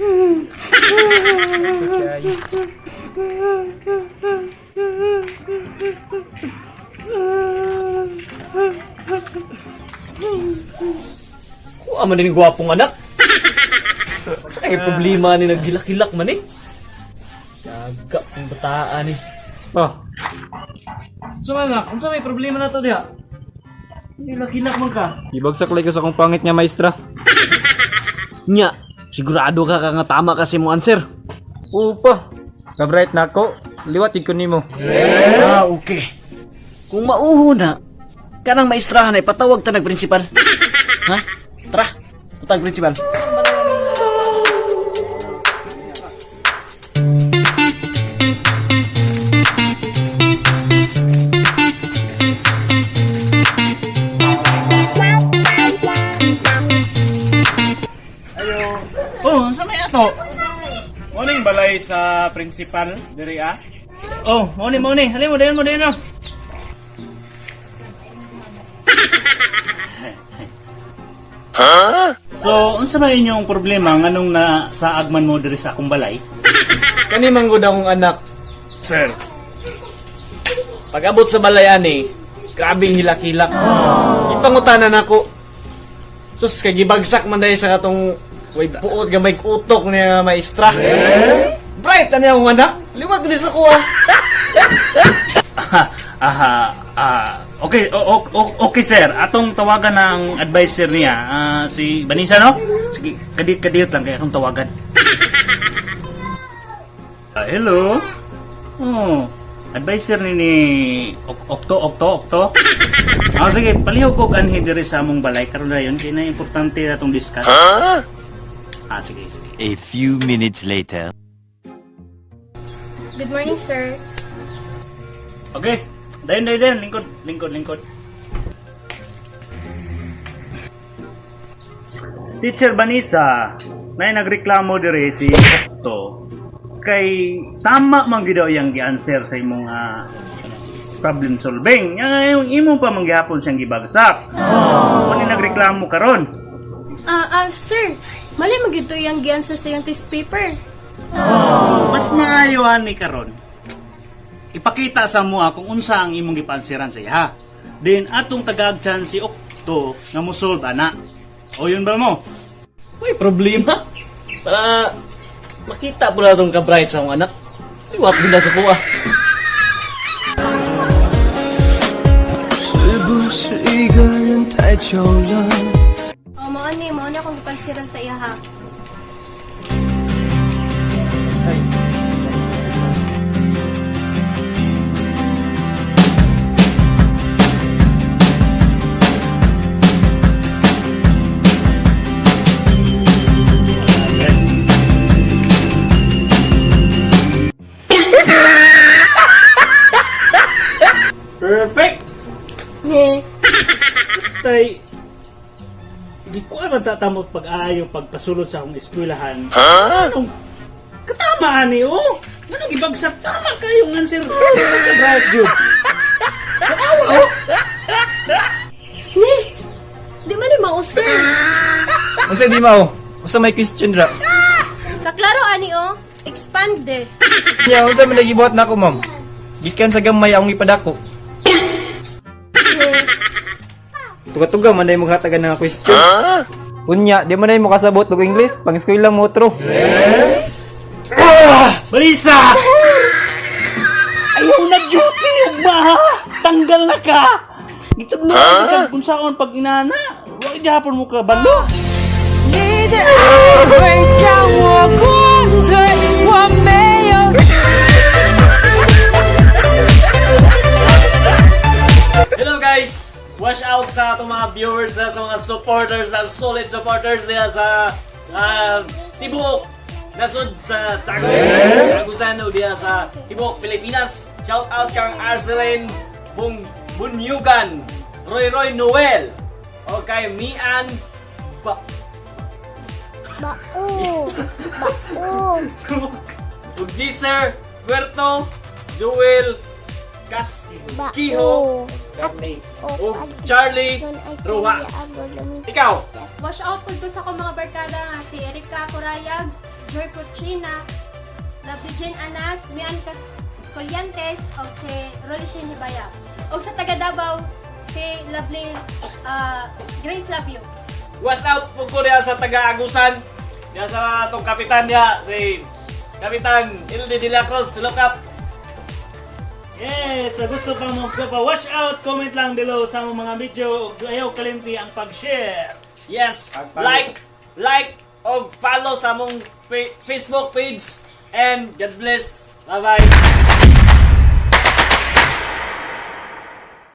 Kuha man din gwapong anak. Sa kaya problema ni naghilak-hilak man eh. Yaga ang bataan eh. Oh. So nga, unsa may problema na to diha? Hilak-hilak man ka. Ibagsak lagi sa akong pangit nga maestra. Nya, sigurado ka nga tama kasi mo answer. Upa. Kabright na ako. Liwat ko nimo. Ah, okay. Kung mauho na, kanang maestrahan ay patawag ta nag-prinsipal. Ha? Tara, patawag prinsipal. Oh, sa may ato. Morning balay sa principal diri ah. Oh, mauni. Halin mo, dayon. So, unsa man inyong problema nganong na sa agman mo diri sa akong balay? Kani manggod akong anak. Sir. Pag abot sa balayan eh, grabing hilak-hilak. Ipangutanan ako. Sus, kay gibagsak man dahil sa katong way puot gamay utok niya maestra. Bright ano yung anak? Liwag din sa kuha. Okay sir. Atong tawagan ng advisor niya, si Vanessa no? Sige, kadiyot lang kaya akong tawagan. Hello. Oh, advisor ni Okto. Sige, palihog ko anhi diri sa among balay karon dayon kay na importante atong discuss. Sige. A few minutes later. Good morning, sir. Okay. Dayon, lingkod. Teacher Vanessa, may nagreklamo dire si Okto. Kay tama man gid daw yang gi-answer sa imong problem solving. Yang imo pa manggihapon siyang gibagsak. Ano nagreklamo karon? Sir, mali magito yung gi-answer sa yung test paper. Mas maayo ani karon. Ipakita sa mo kung unsa ang imong gipansiran sa iya. Then atong tagag-chan si Okto nga mosolve ana. O yun ba mo? May problema. Para makita po na itong ka-bright sa akong anak. Liwat din na sa kuha. Mauni akong gipansiran sa iya ha. Perfect. Tay, di ko naman tatamot pag-aayo pagpasulod sa akong eskwelahan. Anong katamaan ni Anong ibagsak tama kayo nga sir? Right, Jude. Kanawa Di man ni mao, sir. Unsa di mao? Unsa may question ra? Kaklaro ani expand this. Nya unsa man nagibuhat nako, ma'am? Gikan sa gamay akong ipadako. Tuga-tuga man day mo hatagan nga question. Unya, di man day mo kasabot og English, pang eskwela mo otro. Balisa! Ayaw na duty yung ba? Tanggal na ka! Ito na kung saan pag inana. Huwag dihapon mo ka balo. Hello guys! Watch out sa itong mga viewers na sa mga supporters na solid supporters nila sa Tibuok nasod sa Tagoy sa Agustano diya sa Tibuok, Pilipinas. Shout out kang Arceline Bunyugan, Roy Noel, o kay Mian ug Gisser Puerto, Joel Kiho, ug Charlie Rojas. Ikaw? Watch out po sa akong mga barkada nga si Erika Corayag, Joy Puchina, Lovely Jane Anas, Mian Colyantes, o si Rolishin Hibaya. O sa taga Davao, si Lovely Grace Love You. Watch out po ko diya sa taga-Agusan. Diya sa itong kapitan niya, si Kapitan Ilde de la Cruz, look up. Yes, sa gusto pang magpa-watch out, comment lang below sa among mga video. Ayaw kalimti ang pag-share. Yes, like, o follow sa mong Facebook page. And God bless. Bye-bye.